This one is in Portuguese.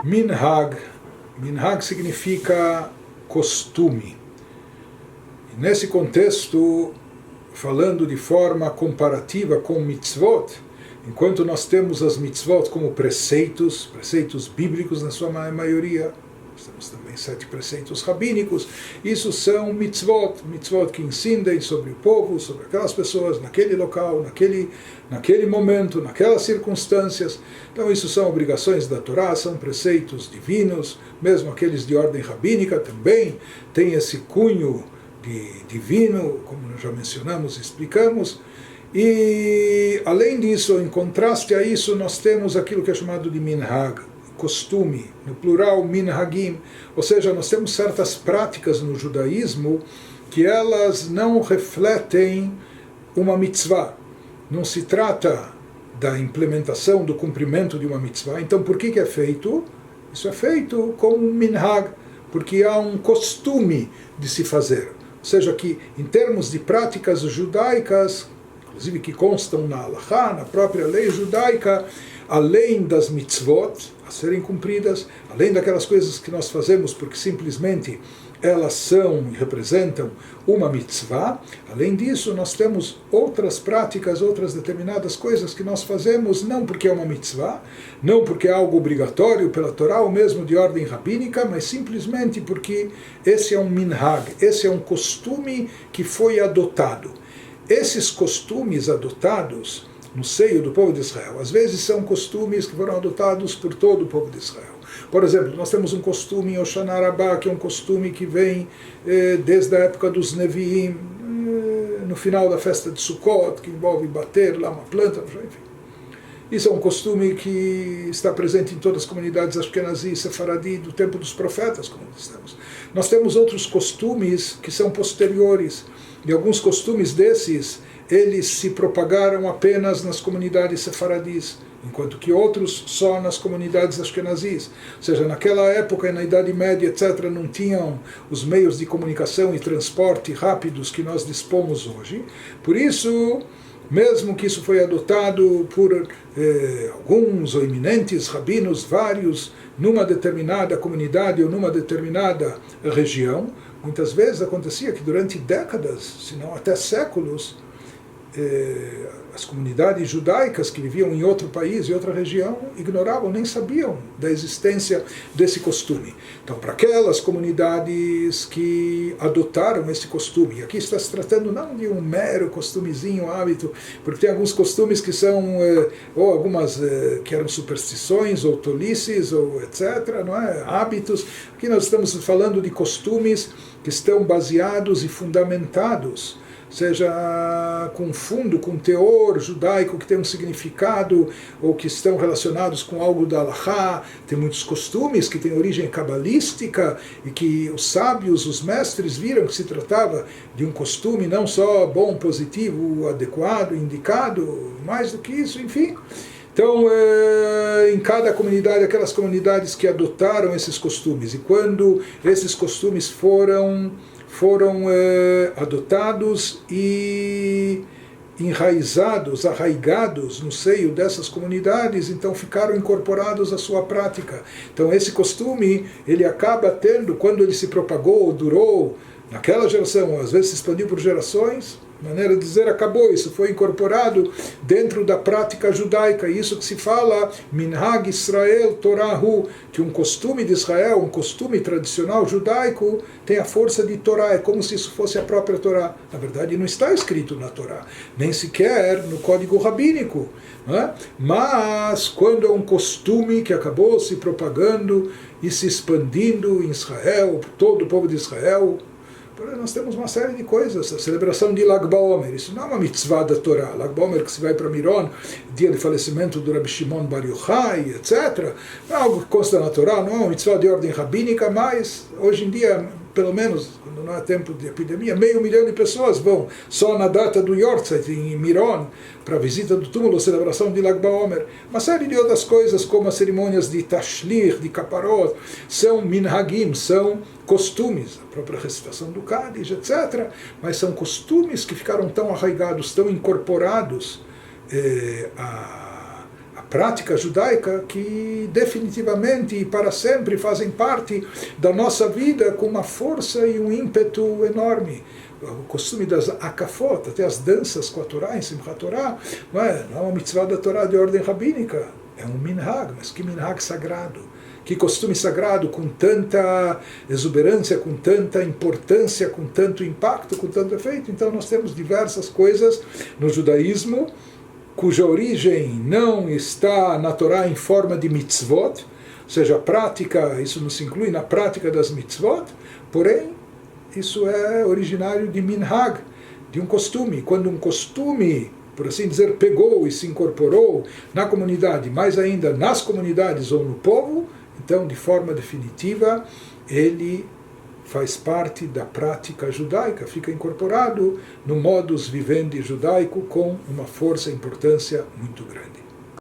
Minhag. Minhag significa costume. E nesse contexto, falando de forma comparativa com mitzvot, enquanto nós temos as mitzvot como preceitos bíblicos na sua maioria, nós temos também 7 preceitos rabínicos, isso são mitzvot que ensinam sobre o povo, sobre aquelas pessoas, naquele local, naquele momento, naquelas circunstâncias. Então isso são obrigações da Torá, são preceitos divinos, mesmo aqueles de ordem rabínica também têm esse cunho divino, como nós já mencionamos e explicamos. E além disso, em contraste a isso, nós temos aquilo que é chamado de minhag, costume, no plural minhagim, ou seja, nós temos certas práticas no judaísmo que elas não refletem uma mitzvah. Não se trata da implementação, do cumprimento de uma mitzvah. Então, por que é feito? Isso é feito como um minhag, porque há um costume de se fazer. Ou seja, que em termos de práticas judaicas, inclusive que constam na Halachá, na própria lei judaica, além das mitzvot a serem cumpridas, além daquelas coisas que nós fazemos porque simplesmente elas são e representam uma mitzvah, além disso nós temos outras práticas, outras determinadas coisas que nós fazemos não porque é uma mitzvah, não porque é algo obrigatório pela Torá ou mesmo de ordem rabínica, mas simplesmente porque esse é um minhag, esse é um costume que foi adotado. Esses costumes adotados no seio do povo de Israel, às vezes são costumes que foram adotados por todo o povo de Israel. Por exemplo, nós temos um costume em Hoshana Rabbah, que é um costume que vem desde a época dos Neviim, no final da festa de Sukkot, que envolve bater lá uma planta, enfim. Isso é um costume que está presente em todas as comunidades Ashkenazi e Sefaradi do tempo dos profetas, como nós temos. Nós temos outros costumes que são posteriores, e alguns costumes desses eles se propagaram apenas nas comunidades sefaradis, enquanto que outros só nas comunidades ashkenazis. Ou seja, naquela época, na Idade Média, etc., não tinham os meios de comunicação e transporte rápidos que nós dispomos hoje. Por isso, mesmo que isso foi adotado por alguns ou eminentes rabinos, vários, numa determinada comunidade ou numa determinada região, muitas vezes acontecia que durante décadas, se não até séculos, as comunidades judaicas que viviam em outro país, em outra região, ignoravam, nem sabiam da existência desse costume. Então, para aquelas comunidades que adotaram esse costume, e aqui está se tratando não de um mero costumezinho, hábito, porque tem alguns costumes que são, ou algumas que eram superstições, ou tolices, ou etc., não é? Hábitos. Aqui nós estamos falando de costumes que estão baseados e fundamentados, seja com fundo, com teor judaico que tem um significado, ou que estão relacionados com algo da Halachá. Tem muitos costumes que têm origem cabalística e que os sábios, os mestres viram que se tratava de um costume não só bom, positivo, adequado, indicado, mais do que isso, enfim. Então, em cada comunidade, aquelas comunidades que adotaram esses costumes, e quando esses costumes foram adotados e enraizados, arraigados no seio dessas comunidades, então ficaram incorporados à sua prática. Então esse costume, ele acaba tendo, quando ele se propagou, durou naquela geração, às vezes se expandiu por gerações, maneira de dizer, acabou, isso foi incorporado dentro da prática judaica, isso que se fala, Minhag Israel Torahu, que um costume de Israel, um costume tradicional judaico, tem a força de Torá, é como se isso fosse a própria Torá. Na verdade, não está escrito na Torá, nem sequer no código rabínico, não é? Mas quando é um costume que acabou se propagando e se expandindo em Israel, todo o povo de Israel, nós temos uma série de coisas. A celebração de Lag BaOmer, isso não é uma mitzvah da Torá. Lag BaOmer, que se vai para Miron, dia de falecimento do Rabbi Shimon Bar Yochai, etc. Não é algo que consta na Torá, não é uma mitzvah de ordem rabínica, mas hoje em dia, pelo menos, quando não é tempo de epidemia, 500 mil de pessoas vão só na data do Yortzeit, em Miron, para a visita do túmulo, a celebração de Lag BaOmer. Uma série de outras coisas, como as cerimônias de Tashlich, de Kaparot, são minhagim, são costumes, a própria recitação do Cádiz, etc. Mas são costumes que ficaram tão arraigados, tão incorporados à prática judaica que definitivamente e para sempre fazem parte da nossa vida com uma força e um ímpeto enorme. O costume das akafot, até as danças com a Torá, em Simchat Torá, não é uma mitzvah da Torá de ordem rabínica, é um minhag, mas que minhag sagrado, que costume sagrado com tanta exuberância, com tanta importância, com tanto impacto, com tanto efeito. Então nós temos diversas coisas no judaísmo cuja origem não está na Torá em forma de mitzvot, ou seja, a prática, isso não se inclui na prática das mitzvot, porém, isso é originário de minhag, de um costume. Quando um costume, por assim dizer, pegou e se incorporou na comunidade, mais ainda nas comunidades ou no povo, então, de forma definitiva, ele faz parte da prática judaica, fica incorporado no modus vivendi judaico com uma força e importância muito grande.